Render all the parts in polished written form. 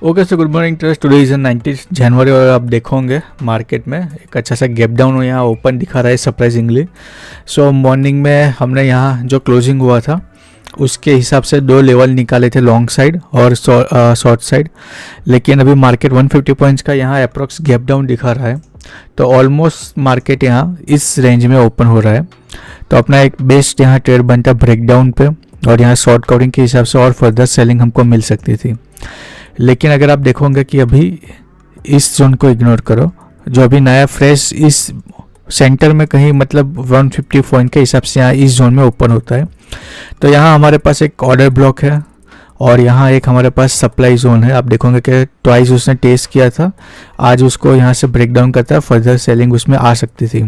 Okay sir, good morning traders. Today is 19 जनवरी और आप देखोगे मार्केट में एक अच्छा सा गैप डाउन हो यहाँ ओपन दिखा रहा है सरप्राइजिंगली। सो मॉर्निंग में हमने यहाँ जो क्लोजिंग हुआ था उसके हिसाब से दो लेवल निकाले थे, लॉन्ग साइड और शॉर्ट साइड। लेकिन अभी मार्केट 150 पॉइंट्स का यहाँ अप्रोक्स गैप डाउन दिखा रहा है, तो ऑलमोस्ट मार्केट यहाँ इस रेंज में ओपन हो रहा है। तो अपना एक बेस्ट यहाँ ट्रेड बनता है ब्रेकडाउन पे, और यहाँ शॉर्ट कवरिंग के हिसाब से और फर्दर सेलिंग हमको मिल सकती थी। लेकिन अगर आप देखोगे कि अभी इस जोन को इग्नोर करो, जो अभी नया फ्रेश इस सेंटर में कहीं मतलब 150 पॉइंट के हिसाब से यहाँ इस जोन में ओपन होता है। तो यहाँ हमारे पास एक ऑर्डर ब्लॉक है और यहाँ एक हमारे पास सप्लाई जोन है। आप देखोगे कि ट्वाइस उसने टेस्ट किया था, आज उसको यहाँ से ब्रेक डाउन करता है, फर्दर सेलिंग उसमें आ सकती थी।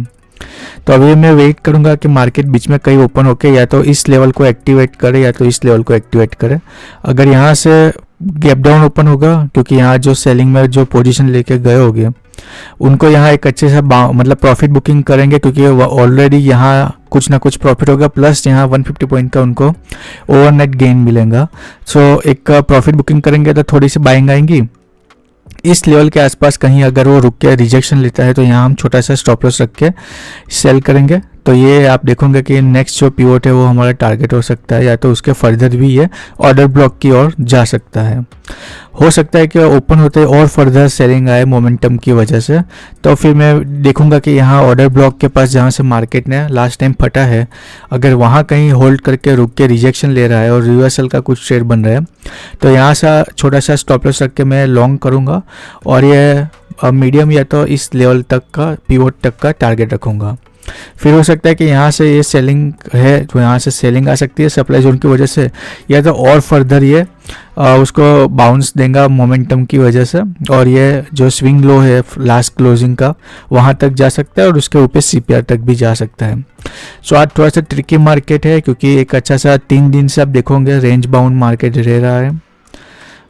तो अभी मैं वेट करूंगा कि मार्केट बीच में कहीं ओपन होके या तो इस लेवल को एक्टिवेट करे या तो इस लेवल को एक्टिवेट करे। अगर यहाँ से गैप डाउन ओपन होगा, क्योंकि यहाँ जो सेलिंग में जो पोजीशन लेके गए होंगे उनको यहाँ एक अच्छे से मतलब प्रॉफिट बुकिंग करेंगे, क्योंकि ऑलरेडी यहाँ कुछ ना कुछ प्रॉफिट होगा, प्लस यहाँ 150 पॉइंट का उनको ओवरनाइट गेन मिलेगा। सो एक प्रॉफिट बुकिंग करेंगे तो थोड़ी सी बाइंग आएंगी इस लेवल के आसपास। कहीं अगर वो रुक के रिजेक्शन लेता है तो यहाँ हम छोटा सा स्टॉप लॉस रख के सेल करेंगे। तो ये आप देखोगे कि नेक्स्ट जो पिवोट है वो हमारा टारगेट हो सकता है, या तो उसके फर्दर भी ये ऑर्डर ब्लॉक की ओर जा सकता है। हो सकता है कि ओपन होते और फर्दर सेलिंग आए मोमेंटम की वजह से। तो फिर मैं देखूंगा कि यहाँ ऑर्डर ब्लॉक के पास जहाँ से मार्केट ने लास्ट टाइम फटा है, अगर वहाँ कहीं होल्ड करके रुक के रिजेक्शन ले रहा है और रिवर्सल का कुछ ट्रेड बन रहा है, तो यहाँ से छोटा सा स्टॉप लॉस रख के मैं लॉन्ग करूँगा और ये मीडियम या तो इस लेवल तक का पिवोट तक का टारगेट रखूँगा। फिर हो सकता है कि यहाँ से ये सेलिंग है तो यहाँ से सेलिंग आ सकती है सप्लाई जोन की वजह से, या तो और फर्दर ये उसको बाउंस देगा मोमेंटम की वजह से, और ये जो स्विंग लो है लास्ट क्लोजिंग का वहाँ तक जा सकता है और उसके ऊपर सीपीआर तक भी जा सकता है। सो आज थोड़ा सा ट्रिकी मार्केट है, क्योंकि एक अच्छा सा 3 दिन से आप देखोगे रेंज बाउंड मार्केट रह रहा है।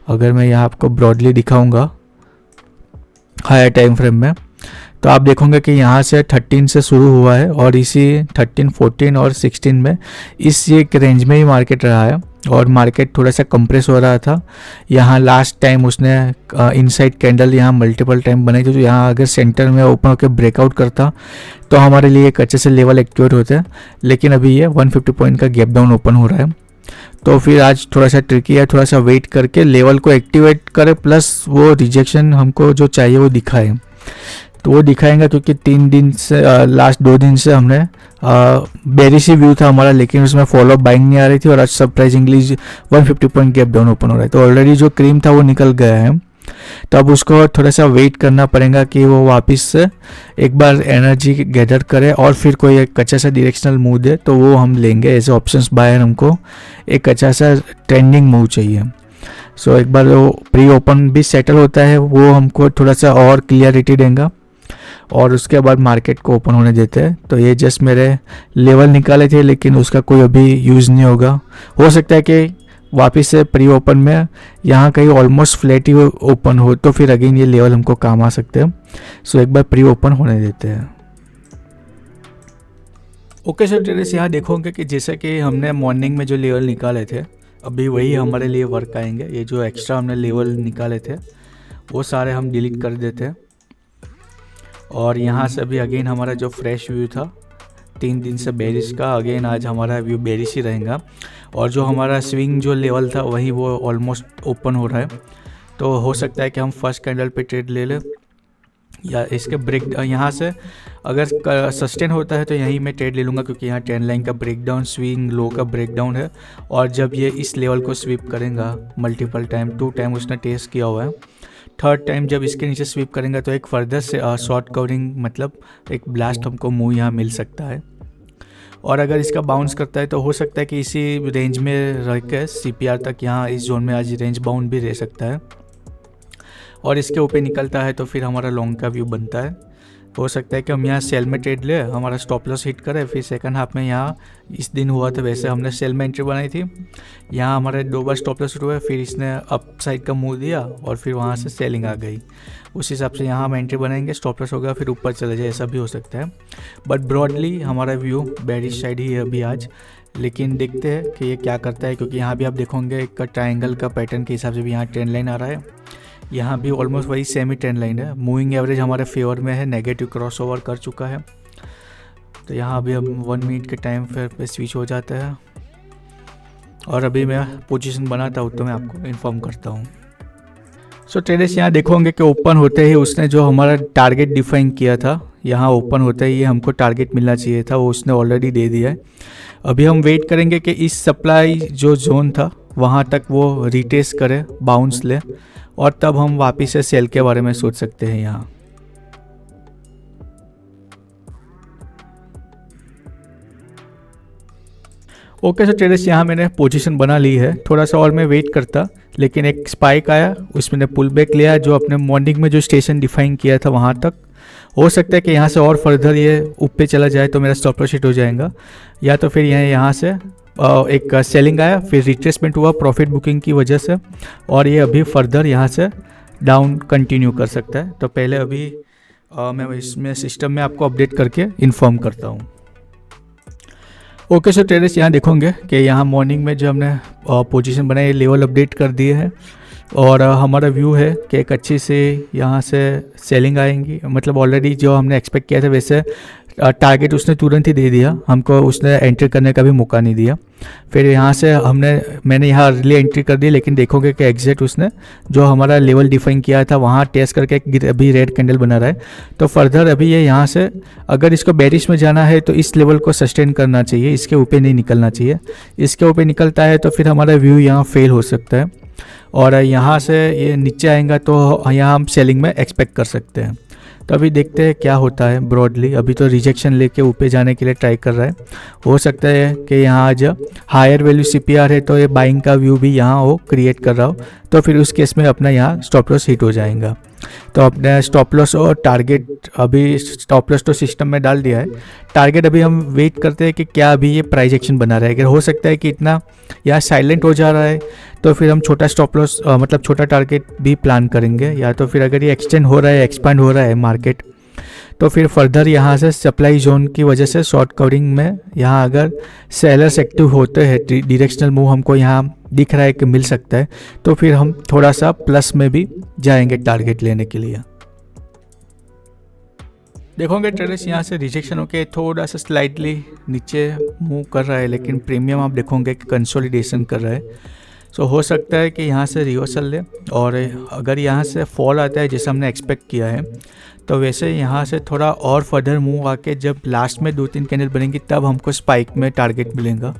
अगर मैं यहाँ आपको ब्रॉडली दिखाऊंगा हायर टाइम फ्रेम में, तो आप देखोगे कि यहाँ से 13 से शुरू हुआ है और इसी 13, 14 और 16 में इस एक रेंज में ही मार्केट रहा है, और मार्केट थोड़ा सा कंप्रेस हो रहा था। यहाँ लास्ट टाइम उसने इनसाइड कैंडल यहाँ मल्टीपल टाइम बनाई थी, तो यहाँ अगर सेंटर में ओपन होकर ब्रेकआउट करता तो हमारे लिए एक अच्छे से लेवल एक्टिवेट होते हैं। लेकिन अभी ये 150 पॉइंट का गैप डाउन ओपन हो रहा है, तो फिर आज थोड़ा सा ट्रिकी है, थोड़ा सा वेट करके लेवल को एक्टिवेट करे, प्लस वो रिजेक्शन हमको जो चाहिए वो दिखाए। तो वो दिखाएंगे, क्योंकि 3 दिन से लास्ट 2 दिन से हमने बेरिश व्यू था हमारा, लेकिन उसमें फॉलो बाइंग नहीं आ रही थी, और आज surprisingly 150 point gap down open हो रहा है। तो ऑलरेडी जो क्रीम था वो निकल गया है, तो अब उसको थोड़ा सा वेट करना पड़ेगा कि वो वापस से एक बार एनर्जी गैदर करे और फिर कोई एक अच्छा सा डायरेक्शनल मूव दे, तो वो हम लेंगे एज ए ऑप्शंस बायर। हमको एक अच्छा सा ट्रेंडिंग मूव चाहिए। सो एक बार वो प्री ओपन भी सेटल होता है, वो हमको थोड़ा सा और क्लियरिटी देगा, और उसके बाद मार्केट को ओपन होने देते हैं। तो ये जस्ट मेरे लेवल निकाले थे, लेकिन उसका कोई अभी यूज़ नहीं होगा। हो सकता है कि वापस से प्री ओपन में यहाँ कहीं ऑलमोस्ट फ्लैट ही ओपन हो, तो फिर अगेन ये लेवल हमको काम आ सकते हैं। सो एक बार प्री ओपन होने देते हैं। ओके सर, ट्रेडर्स यहाँ देखोगे कि जैसे कि हमने मॉर्निंग में जो लेवल निकाले थे अभी वही हमारे लिए वर्क आएंगे। ये जो एक्स्ट्रा हमने लेवल निकाले थे वो सारे हम डिलीट कर देते हैं, और यहाँ से अभी अगेन हमारा जो फ्रेश व्यू था 3 दिन से बेरिश का, अगेन आज हमारा व्यू बेरिश ही रहेगा, और जो हमारा स्विंग जो लेवल था वही वो ऑलमोस्ट ओपन हो रहा है। तो हो सकता है कि हम फर्स्ट कैंडल पे ट्रेड ले लें, या इसके ब्रेक यहाँ से अगर सस्टेन होता है तो यहीं मैं ट्रेड ले लूँगा, क्योंकि यहाँ ट्रेंड लाइन का ब्रेकडाउन, स्विंग लो का ब्रेकडाउन है, और जब ये इस लेवल को स्वीप करेगा मल्टीपल टाइम, 2 टाइम उसने टेस्ट किया हुआ है, 3rd टाइम जब इसके नीचे स्वीप करेंगे तो एक फर्दर से शॉर्ट कवरिंग मतलब एक ब्लास्ट हमको मूव यहाँ मिल सकता है। और अगर इसका बाउंस करता है तो हो सकता है कि इसी रेंज में रह के सीपीआर तक यहाँ इस जोन में आज रेंज बाउंड भी रह सकता है, और इसके ऊपर निकलता है तो फिर हमारा लॉन्ग का व्यू बनता है। हो सकता है कि हम यहाँ सेल में ट्रेड ले, हमारा स्टॉप लॉस हिट करे, फिर सेकंड हाफ में यहाँ इस दिन हुआ था वैसे हमने सेल में एंट्री बनाई थी, यहाँ हमारे 2 बार स्टॉप लॉस हुआ, फिर इसने अप साइड का मूव दिया और फिर वहाँ से सेलिंग आ गई। उस हिसाब से यहाँ हम एंट्री बनाएंगे, स्टॉप लॉस होगा, फिर ऊपर चले जाए, ऐसा भी हो सकता है। बट ब्रॉडली हमारा व्यू बेरिश साइड ही है अभी आज, लेकिन देखते हैं कि ये क्या करता है, क्योंकि यहाँ भी आप देखोगे एक ट्रायंगल का पैटर्न के हिसाब से भी यहाँ ट्रेंड लाइन आ रहा है। यहाँ भी ऑलमोस्ट वही सेम ही ट्रेंड लाइन है। मूविंग एवरेज हमारे फेवर में है, नेगेटिव क्रॉसओवर कर चुका है। तो यहाँ अभी हम 1 मिनट के टाइम पे स्विच हो जाता है और अभी मैं पोजीशन बनाता हूँ तो मैं आपको इन्फॉर्म करता हूँ। सो ट्रेडर्स यहाँ देखोगे कि ओपन होते ही उसने जो हमारा टारगेट डिफाइन किया था, यहाँ ओपन होते ही हमको टारगेट मिलना चाहिए था, वो उसने ऑलरेडी दे दिया है। अभी हम वेट करेंगे कि इस सप्लाई जो जोन था वहाँ तक वो रिटेस्ट करे, बाउंस ले, और तब हम वापस से सेल के बारे में सोच सकते हैं यहाँ। ओके, सो ट्रेडर्स यहाँ मैंने पोजीशन बना ली है। थोड़ा सा और मैं वेट करता, लेकिन एक स्पाइक आया, उसमें ने पुल बैक लिया जो अपने मॉर्निंग में जो स्टेशन डिफाइन किया था वहाँ तक। हो सकता है कि यहाँ से और फर्दर ये ऊपर चला जाए तो मेरा स्टॉप लॉस हिट हो जाएगा, या तो फिर यहाँ से एक सेलिंग आया, फिर रिट्रेसमेंट हुआ प्रॉफिट बुकिंग की वजह से, और ये अभी फर्दर यहाँ से डाउन कंटिन्यू कर सकता है। तो पहले अभी मैं इसमें सिस्टम में आपको अपडेट करके इन्फॉर्म करता हूँ। ओके, सो ट्रेडर्स यहाँ देखोगे कि यहाँ मॉर्निंग में जो हमने पोजीशन बनाई, लेवल अपडेट कर दिए हैं, और हमारा व्यू है कि एक अच्छी से यहाँ से सेलिंग आएंगी। मतलब ऑलरेडी जो हमने एक्सपेक्ट किया था वैसे टारगेट उसने तुरंत ही दे दिया हमको, उसने एंट्री करने का भी मौका नहीं दिया। फिर यहाँ से मैंने यहाँ अर्ली एंट्री कर दी, लेकिन देखोगे कि एग्जैक्ट उसने जो हमारा लेवल डिफाइन किया था वहाँ टेस्ट करके अभी रेड कैंडल बना रहा है। तो फर्दर अभी ये यहाँ से अगर इसको बेरिश में जाना है तो इस लेवल को सस्टेन करना चाहिए, इसके ऊपर नहीं निकलना चाहिए। इसके ऊपर निकलता है तो फिर हमारा व्यू यहाँ फेल हो सकता है, और यहाँ से ये नीचे आएगा तो यहाँ हम सेलिंग में एक्सपेक्ट कर सकते हैं। तो अभी देखते हैं क्या होता है ब्रॉडली। अभी तो रिजेक्शन लेके ऊपर जाने के लिए ट्राई कर रहा है। हो सकता है कि यहाँ आज हायर वैल्यू सीपीआर है तो ये बाइंग का व्यू भी यहाँ वो क्रिएट कर रहा हो, तो फिर उस केस में अपना यहाँ स्टॉप लॉस हिट हो जाएगा। तो अपने स्टॉप लॉस और टारगेट, अभी स्टॉप लॉस तो सिस्टम में डाल दिया है, टारगेट अभी हम वेट करते हैं कि क्या अभी ये प्राइस एक्शन बना रहेगा। हो सकता है कि इतना यहाँ साइलेंट हो जा रहा है तो फिर हम छोटा स्टॉप लॉस मतलब छोटा टारगेट भी प्लान करेंगे, या तो फिर अगर ये एक्सटेंड हो रहा है, एक्सपांड हो रहा है मार्केट, तो फिर फर्दर यहाँ से सप्लाई जोन की वजह से शॉर्ट कवरिंग में यहाँ अगर सेलर्स एक्टिव होते हैं, डायरेक्शनल मूव हमको यहाँ दिख रहा है कि मिल सकता है, तो फिर हम थोड़ा सा प्लस में भी जाएंगे टारगेट लेने के लिए। देखोगे ट्रेडर्स यहाँ से रिजेक्शन होके थोड़ा सा स्लाइटली नीचे मूव कर रहा है, लेकिन प्रीमियम आप देखोगे कि कंसोलिडेशन कर रहा है। सो हो सकता है कि यहाँ से रिवर्सल ले, और अगर यहाँ से फॉल आता है जैसे हमने एक्सपेक्ट किया है, तो वैसे यहाँ से थोड़ा और फर्दर मूव आके जब लास्ट में 2-3 कैंडल बनेंगी तब हमको स्पाइक में टारगेट मिलेगा,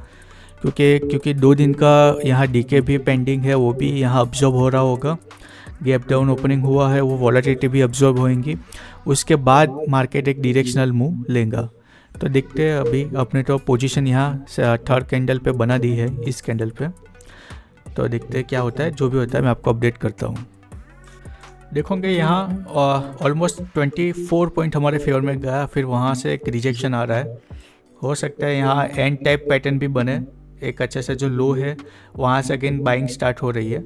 क्योंकि 2 दिन का यहाँ डीके भी पेंडिंग है, वो भी यहाँ ऑब्जर्व हो रहा होगा। गैप डाउन ओपनिंग हुआ है, वो वॉलेटिलिटी भी ऑब्जर्व होएंगी, उसके बाद मार्केट एक डायरेक्शनल मूव लेगा। तो देखते हैं अभी अपने तो पोजीशन यहाँ से थर्ड कैंडल पे बना दी है, इस कैंडल पे। तो देखते हैं क्या होता है, जो भी होता है मैं आपको अपडेट करता हूँ। देखोगे यहाँ ऑलमोस्ट 24 पॉइंट हमारे फेवर में गया, फिर वहाँ से एक रिजेक्शन आ रहा है। हो सकता है यहाँ एंड टाइप पैटर्न भी बने, एक अच्छा सा जो लो है वहाँ से अगेन बाइंग स्टार्ट हो रही है।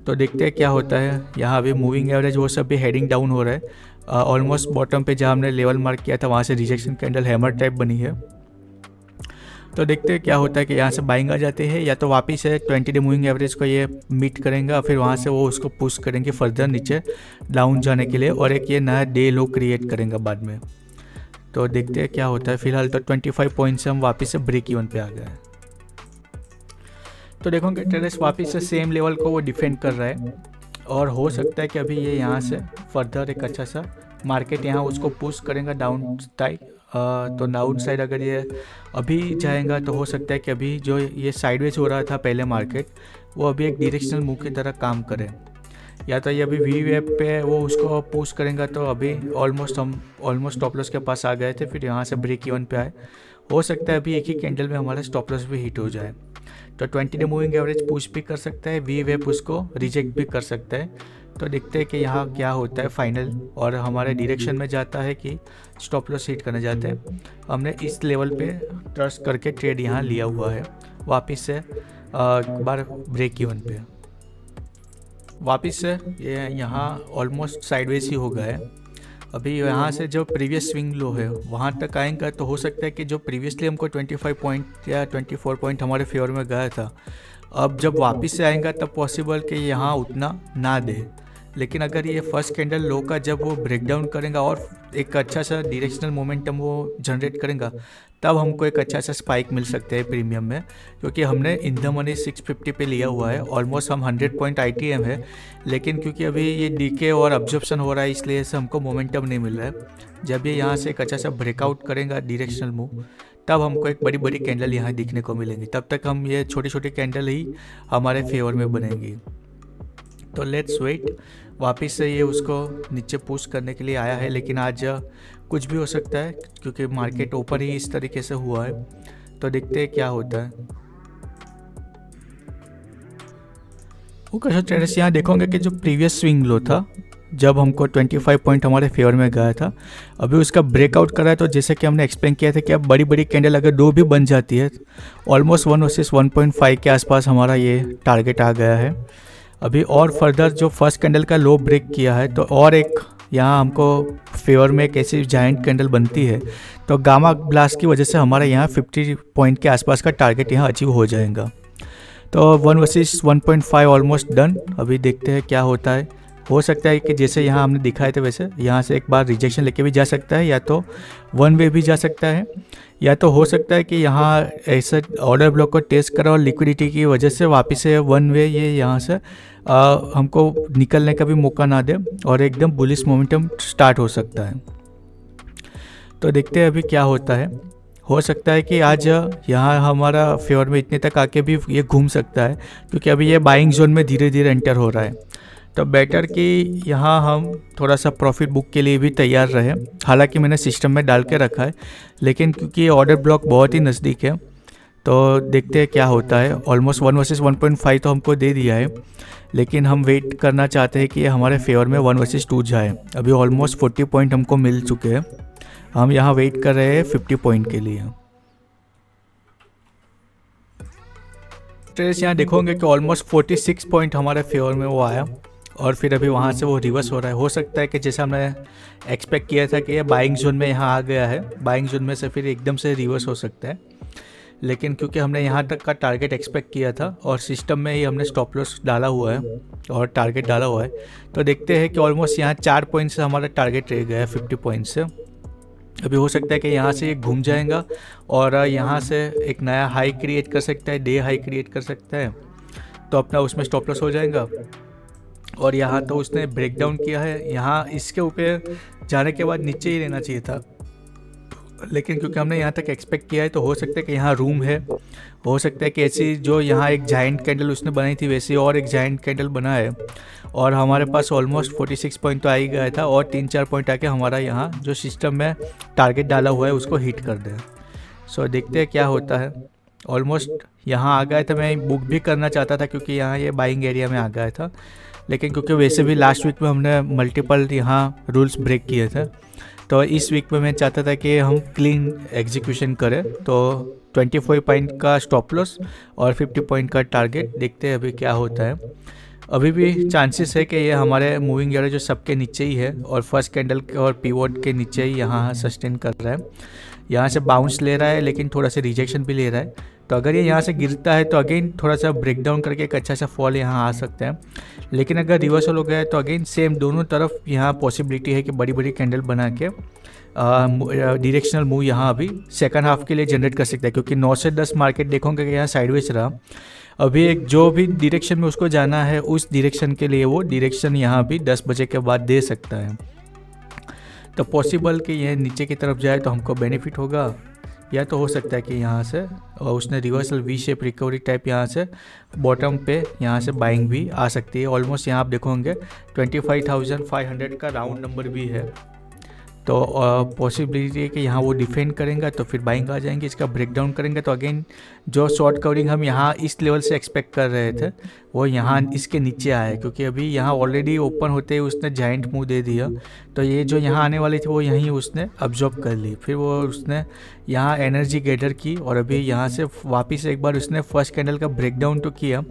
तो देखते हैं क्या होता है। यहाँ अभी मूविंग एवरेज वो सब भी हेडिंग डाउन हो रहा है। ऑलमोस्ट बॉटम पे जहाँ हमने लेवल मार्क किया था वहाँ से रिजेक्शन कैंडल हैमर टाइप बनी है। तो देखते हैं क्या होता है कि यहाँ से बाइंग आ जाते हैं, या तो वापस से 20 डे मूविंग एवरेज को ये मीट करेंगे, फिर वहाँ से वो उसको पुश करेंगे फर्दर नीचे डाउन जाने के लिए, और एक ये नया डे लो क्रिएट करेंगे बाद में। तो देखते हैं क्या होता है। फिलहाल तो 25 पॉइंट से हम वापस से ब्रेक इवन पे आ गए। तो देखोगे ट्रेडर्स वापस से सेम लेवल को वो डिफेंड कर रहा है, और हो सकता है कि अभी ये यहाँ से फर्दर एक अच्छा सा मार्केट यहाँ उसको पुश करेंगे डाउन साइड। तो डाउन साइड अगर ये अभी जाएगा तो हो सकता है कि अभी जो ये साइडवेज हो रहा था पहले मार्केट, वो अभी एक डायरेक्शनल मूव की तरह काम करे, या तो ये अभी वी वेब पे वो उसको पुश करेंगे। तो अभी हम ऑलमोस्ट स्टॉप लॉस के पास आ गए थे, फिर यहाँ से ब्रेक इवन पे आए। हो सकता है अभी एक ही कैंडल में हमारा स्टॉप लॉस भी हिट हो जाए। तो 20 डे मूविंग एवरेज पुश भी कर सकता है, वी वेब उसको रिजेक्ट भी कर सकता है। तो देखते हैं कि यहाँ क्या होता है फाइनल, और हमारे डायरेक्शन में जाता है कि स्टॉप लॉस हिट करने जाते हैं। हमने इस लेवल पे ट्रस्ट करके ट्रेड यहाँ लिया हुआ है। वापस से एक बार ब्रेक इवन पे वापस से ये यहाँ ऑलमोस्ट साइडवेज ही हो गया है। अभी यहाँ से जो प्रीवियस स्विंग लो है वहाँ तक आएगा, तो हो सकता है कि जो प्रीवियसली हमको 25 पॉइंट या 24 पॉइंट हमारे फेवर में गया था, अब जब वापस से आएगा तब पॉसिबल कि यहाँ उतना ना दे, लेकिन अगर ये फर्स्ट कैंडल लो का जब वो ब्रेक डाउन करेगा और एक अच्छा सा डायरेक्शनल मोमेंटम वो जनरेट करेगा, तब हमको एक अच्छा सा स्पाइक मिल सकता है प्रीमियम में, क्योंकि हमने इन द मनी 650 पे लिया हुआ है, ऑलमोस्ट हम 100 पॉइंट ITM है, लेकिन क्योंकि अभी ये डीके और अब्जॉर्प्शन हो रहा है इसलिए से हमको मोमेंटम नहीं मिल रहा है। जब ये यहाँ से एक अच्छा सा ब्रेकआउट करेगा डायरेक्शनल मूव, तब हमको एक बड़ी बड़ी कैंडल यहाँ दिखने को मिलेंगी। तब तक हम ये छोटी छोटी कैंडल ही हमारे फेवर में बनेंगी। तो लेट्स वेट। वापस से ये उसको नीचे पुश करने के लिए आया है, लेकिन आज कुछ भी हो सकता है क्योंकि मार्केट ऊपर ही इस तरीके से हुआ है। तो देखते हैं क्या होता है। वो कैसे ट्रेडर्स यहाँ देखोगे कि जो प्रीवियस स्विंग लो था, जब हमको 25 पॉइंट हमारे फेवर में गया था, अभी उसका ब्रेकआउट करा है। तो जैसे कि हमने एक्सप्लेन किया था कि अब बड़ी बड़ी कैंडल अगर दो भी बन जाती है, ऑलमोस्ट 1 वर्सेस 1.5 के आसपास हमारा ये टारगेट आ गया है। अभी और फर्दर जो फर्स्ट कैंडल का लो ब्रेक किया है, तो और एक यहाँ हमको फेवर में एक ऐसी जाइंट कैंडल बनती है, तो गामा ब्लास्ट की वजह से हमारा यहाँ 50 पॉइंट के आसपास का टारगेट यहाँ अचीव हो जाएगा। तो 1 वर्सेस 1.5 ऑलमोस्ट डन। अभी देखते हैं क्या होता है। हो सकता है कि जैसे यहाँ हमने दिखाए थे वैसे यहाँ से एक बार रिजेक्शन लेके भी जा सकता है, या तो वन वे भी जा सकता है, या तो हो सकता है कि यहाँ ऐसा ऑर्डर ब्लॉक को टेस्ट करा और लिक्विडिटी की वजह से वापस से वन वे ये यहाँ से हमको निकलने का भी मौका ना दे और एकदम बुलिश मोमेंटम स्टार्ट हो सकता है। तो देखते हैं अभी क्या होता है। हो सकता है कि आज यहाँ हमारा फेवर में इतने तक आके भी ये घूम सकता है, क्योंकि अभी ये बाइंग जोन में धीरे धीरे एंटर हो रहा है। तो बेटर कि यहाँ हम थोड़ा सा प्रॉफिट बुक के लिए भी तैयार रहे। हालांकि मैंने सिस्टम में डाल के रखा है, लेकिन क्योंकि ये ऑर्डर ब्लॉक बहुत ही नज़दीक है, तो देखते हैं क्या होता है। ऑलमोस्ट 1 वर्सेस 1.5 तो हमको दे दिया है, लेकिन हम वेट करना चाहते हैं कि ये हमारे फेवर में 1 वर्सेस 2 जाए। अभी ऑलमोस्ट 40 पॉइंट हमको मिल चुके हैं, हम यहाँ वेट कर रहे हैं 50 पॉइंट के लिए। ट्रेस यहाँ देखोगे कि ऑलमोस्ट 46 पॉइंट हमारे फेवर में वो आया, और फिर अभी वहाँ से वो रिवर्स हो रहा है। हो सकता है कि जैसा हमने एक्सपेक्ट किया था कि ये बाइंग जोन में यहाँ आ गया है, बाइंग जोन में से फिर एकदम से रिवर्स हो सकता है, लेकिन क्योंकि हमने यहाँ तक का टारगेट एक्सपेक्ट किया था और सिस्टम में ही हमने स्टॉप लॉस डाला हुआ है और टारगेट डाला हुआ है, तो देखते हैं कि ऑलमोस्ट यहाँ 4 पॉइंट से हमारा टारगेट रह गया है 50 पॉइंट से। अभी हो सकता है कि यहाँ से ये घूम जाएगा और यहाँ से एक नया हाई क्रिएट कर सकता है, डे हाई क्रिएट कर सकता है, तो अपना उसमें स्टॉप लॉस हो जाएगा। और यहाँ तो उसने ब्रेक डाउन किया है, यहाँ इसके ऊपर जाने के बाद नीचे ही रहना चाहिए था, लेकिन क्योंकि हमने यहाँ तक एक्सपेक्ट किया है, तो हो सकता है कि यहाँ रूम है। हो सकता है कि ऐसी जो यहाँ एक जाइंट कैंडल उसने बनाई थी वैसे और एक जाइंट कैंडल बना है, और हमारे पास ऑलमोस्ट 46 पॉइंट तो आ ही गया था, और 3-4 पॉइंट आके हमारा यहाँ जो सिस्टम में टारगेट डाला हुआ है उसको हिट कर दे। सो देखते हैं क्या होता है। ऑलमोस्ट यहाँ आ गया था, मैं बुक भी करना चाहता था क्योंकि यहाँ ये बाइंग एरिया में आ गया था, लेकिन क्योंकि वैसे भी लास्ट वीक में हमने मल्टीपल यहाँ रूल्स ब्रेक किए थे, तो इस वीक में मैं चाहता था कि हम क्लीन एग्जीक्यूशन करें। तो 25 पॉइंट का स्टॉप लॉस और 50 पॉइंट का टारगेट, देखते हैं अभी क्या होता है। अभी भी चांसेस है कि ये हमारे मूविंग एवरेज जो सबके नीचे ही है और फर्स्ट कैंडल और पीवोट के नीचे ही यहाँ सस्टेन कर रहा है। यहाँ से बाउंस ले रहा है, लेकिन थोड़ा सा रिजेक्शन भी ले रहा है। तो अगर ये यहाँ से गिरता है तो अगेन थोड़ा सा ब्रेक डाउन करके एक अच्छा सा फॉल यहाँ आ सकता है, लेकिन अगर रिवर्सल हो गया है तो अगेन सेम दोनों तरफ यहाँ पॉसिबिलिटी है कि बड़ी बड़ी कैंडल बना के डायरेक्शनल मूव यहाँ अभी सेकंड हाफ के लिए जनरेट कर सकता है, क्योंकि 9 से 10 मार्केट देखोगे कि यहाँ साइडवेज रहा। अभी एक जो भी डायरेक्शन में उसको जाना है उस डायरेक्शन के लिए वो डायरेक्शन यहाँ भी 10 बजे के बाद दे सकता है। तो पॉसिबल कि यह नीचे की तरफ जाए तो हमको बेनिफिट होगा, या तो हो सकता है कि यहाँ से उसने reversal V shape recovery type यहाँ से बॉटम पे यहाँ से बाइंग भी आ सकती है। ऑलमोस्ट यहाँ आप देखोगे 25,500 का राउंड नंबर भी है, तो पॉसिबिलिटी है कि यहाँ वो डिफेंड करेंगे तो फिर बाइंग आ जाएंगे। इसका ब्रेक डाउन करेंगे तो अगेन जो शॉर्ट कवरिंग हम यहाँ इस लेवल से एक्सपेक्ट कर रहे थे वो यहाँ इसके नीचे आया है, क्योंकि अभी यहाँ ऑलरेडी ओपन होते ही उसने जाइंट मूव दे दिया, तो ये जो यहाँ आने वाली थी वो यहीं उसने अब्जॉर्ब कर ली। फिर वो उसने यहाँ एनर्जी गैदर की और अभी यहाँ से वापस एक बार उसने फर्स्ट कैंडल का ब्रेक डाउन तो किया,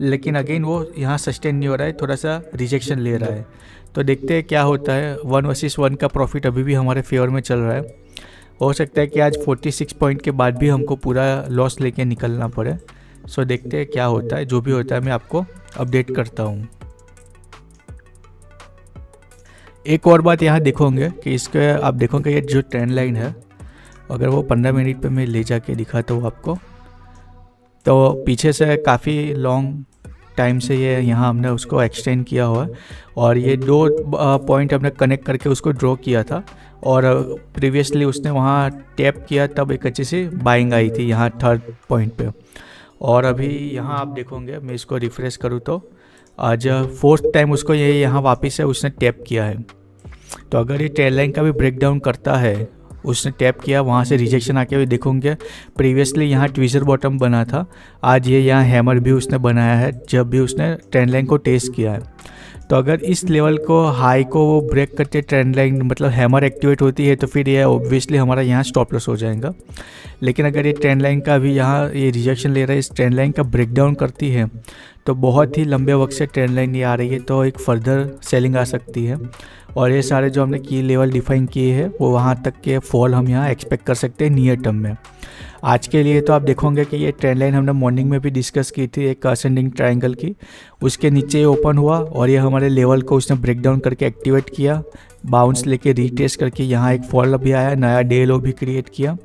लेकिन अगेन वो यहाँ सस्टेन नहीं हो रहा है, थोड़ा सा रिजेक्शन ले रहा है। तो देखते हैं क्या होता है। 1 वर्सेस 1 का प्रॉफिट अभी भी हमारे फेवर में चल रहा है। हो सकता है कि आज 46 पॉइंट के बाद भी हमको पूरा लॉस लेके निकलना पड़े। सो देखते हैं क्या होता है। जो भी होता है मैं आपको अपडेट करता हूँ। एक और बात यहाँ देखोगे कि इसके आप देखोगे ये जो ट्रेंड लाइन है, अगर वो 15 मिनट पे मैं ले जाके दिखाता हूँ आपको, तो पीछे से काफ़ी लॉन्ग टाइम से ये यहाँ हमने उसको एक्सटेंड किया हुआ है और ये 2 पॉइंट हमने कनेक्ट करके उसको ड्रॉ किया था और प्रीवियसली उसने वहाँ टैप किया तब एक अच्छी सी बाइंग आई थी यहाँ 3rd पॉइंट पे। और अभी यहाँ आप देखोगे, मैं इसको रिफ्रेश करूँ तो आज 4th टाइम उसको ये यहाँ वापस से उसने टैप किया है। तो अगर ये ट्रेंड लाइन का भी ब्रेक डाउन करता है, उसने टैप किया, वहाँ से रिजेक्शन आके भी देखोगे प्रीवियसली यहाँ ट्विजर बॉटम बना था, आज ये यहाँ हैमर भी उसने बनाया है जब भी उसने ट्रेंड लाइन को टेस्ट किया है। तो अगर इस लेवल को हाई को वो ब्रेक करते ट्रेंड लाइन मतलब हैमर एक्टिवेट होती है तो फिर ये ऑब्वियसली हमारा यहाँ स्टॉप लॉस हो जाएगा। लेकिन अगर ये ट्रेंड लाइन का भी यहाँ ये रिजेक्शन ले रहा है, इस ट्रेंड लाइन का ब्रेक डाउन करती है तो बहुत ही लंबे वक्त से ट्रेंड लाइन ये आ रही है, तो एक फर्दर सेलिंग आ सकती है और ये सारे जो हमने की लेवल डिफाइन किए हैं वो वहाँ तक के फॉल हम यहाँ एक्सपेक्ट कर सकते हैं नियर टर्म में। आज के लिए तो आप देखोगे कि ये ट्रेंड लाइन हमने मॉर्निंग में भी डिस्कस की थी एक असेंडिंग ट्रायंगल की, उसके नीचे ओपन हुआ और ये हमारे लेवल को उसने ब्रेक डाउन करके एक्टिवेट किया, बाउंस लेके रीटेस्ट करके यहाँ एक फॉल भी आया, नया डे लो भी क्रिएट किया।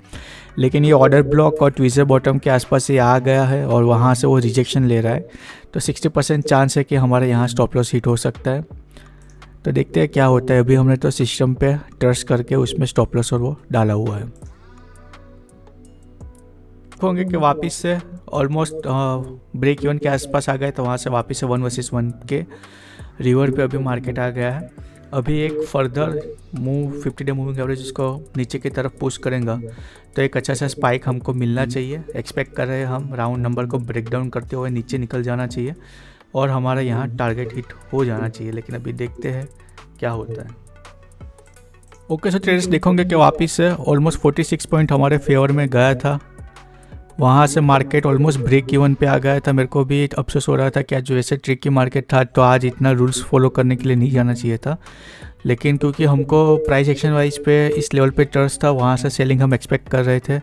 लेकिन ये ऑर्डर ब्लॉक और ट्विजर बॉटम के आसपास ये आ गया है और वहाँ से वो रिजेक्शन ले रहा है, तो 60% चांस है कि हमारे यहाँ स्टॉप लॉस हिट हो सकता है। तो देखते हैं क्या होता है। अभी हमने तो सिस्टम पे ट्रस्ट करके उसमें स्टॉप लॉस और वो डाला हुआ है। देखोगे कि वापस से ऑलमोस्ट ब्रेक इवन के आसपास आ गए, तो वहाँ से वापस से 1 वर्सेस 1 के रिवर पे अभी मार्केट आ गया है। अभी एक further move 50 day moving average इसको नीचे की तरफ पुश करेगा तो एक अच्छा सा स्पाइक हमको मिलना चाहिए। एक्सपेक्ट कर रहे हैं हम राउंड नंबर को ब्रेक डाउन करते हुए नीचे निकल जाना चाहिए और हमारा यहाँ टारगेट हिट हो जाना चाहिए। लेकिन अभी देखते हैं क्या होता है। ओके, सो ट्रेडर्स देखोगे कि वापस से ऑलमोस्ट 46 पॉइंट हमारे फेवर में गया था, वहाँ से मार्केट ऑलमोस्ट ब्रेक इवन पे आ गया था। मेरे को भी अफसोस हो रहा था कि आज वैसे ट्रिकी मार्केट था तो आज इतना रूल्स फॉलो करने के लिए नहीं जाना चाहिए था, लेकिन क्योंकि हमको प्राइस एक्शन वाइज पे इस लेवल पे ट्रस्ट था, वहाँ से सेलिंग हम एक्सपेक्ट कर रहे थे,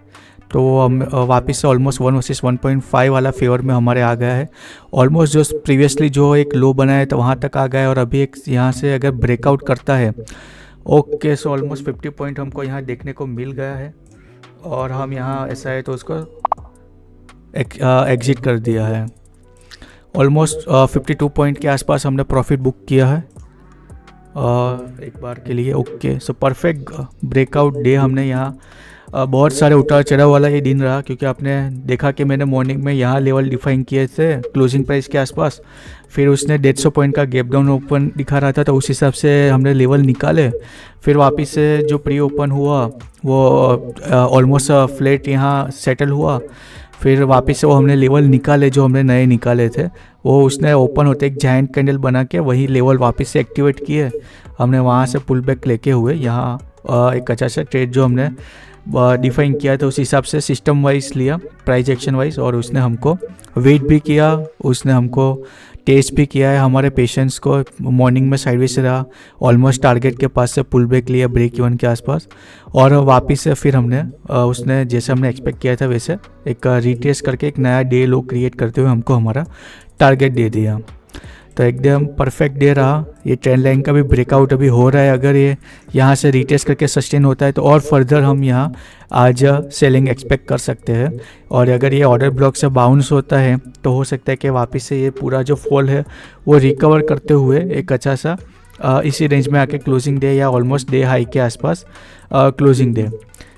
तो हम वापस से ऑलमोस्ट 1 वर्सेस 1.5 वाला फेवर में हमारे आ गया है। ऑलमोस्ट जो प्रीवियसली जो एक लो बनाया तो वहाँ तक आ गया है और अभी एक यहाँ से अगर ब्रेकआउट करता है, ओके, सो ऑलमोस्ट 50 पॉइंट हमको यहाँ देखने को मिल गया है और हम यहाँ ऐसा है तो उसको एग्जिट कर दिया है। ऑलमोस्ट 52 पॉइंट के आसपास हमने प्रॉफिट बुक किया है एक बार के लिए। Okay, so perfect breakout day हमने यहाँ बहुत सारे उतार चढ़ाव वाला ये दिन रहा, क्योंकि आपने देखा कि मैंने मॉर्निंग में यहाँ लेवल डिफाइन किए थे क्लोजिंग प्राइस के आसपास, फिर उसने 150 पॉइंट का गैप डाउन ओपन दिखा रहा था तो उस हिसाब से हमने लेवल निकाले। फिर वापस से जो प्री ओपन हुआ वो ऑलमोस्ट फ्लैट यहाँ सेटल हुआ, फिर वापस से वो हमने लेवल निकाले जो हमने नए निकाले थे, वो उसने ओपन होते एक जायंट कैंडल बना के वही लेवल वापस से एक्टिवेट किए। हमने वहाँ से पुल बैक लेके हुए यहाँ एक अच्छा सा ट्रेड जो हमने डिफाइन किया था उस हिसाब से सिस्टम वाइज लिया, प्राइस एक्शन वाइज, और उसने हमको वेट भी किया, उसने हमको टेस्ट भी किया है हमारे पेशेंस को। मॉर्निंग में साइडवेज से रहा, ऑलमोस्ट टारगेट के पास से पुल बैक लिया ब्रेक इवन के आसपास, और वापस से फिर हमने उसने जैसे हमने एक्सपेक्ट किया था वैसे एक रीटेस्ट करके एक नया डे लो क्रिएट करते हुए हमको हमारा टारगेट दे दिया। तो एकदम परफेक्ट डे रहा। ये ट्रेंड लाइन का भी ब्रेकआउट अभी हो रहा है, अगर ये यहाँ से रीटेस्ट करके सस्टेन होता है तो और फर्दर हम यहाँ आज सेलिंग एक्सपेक्ट कर सकते हैं। और अगर ये ऑर्डर ब्लॉक से बाउंस होता है तो हो सकता है कि वापस से ये पूरा जो फॉल है वो रिकवर करते हुए एक अच्छा सा इसी रेंज में आके क्लोजिंग डे या ऑलमोस्ट डे हाई के आसपास क्लोजिंग डे।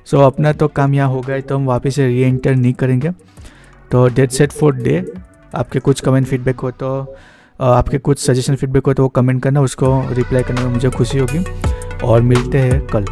सो अपना तो काम यहाँ हो गया तो हम वापस से री एंटर नहीं करेंगे। तो डेट सेट फॉर डे। आपके कुछ कमेंट फीडबैक हो तो आपके कुछ सजेशन फीडबैक हो तो वो कमेंट करना, उसको रिप्लाई करने में मुझे खुशी होगी। और मिलते हैं कल।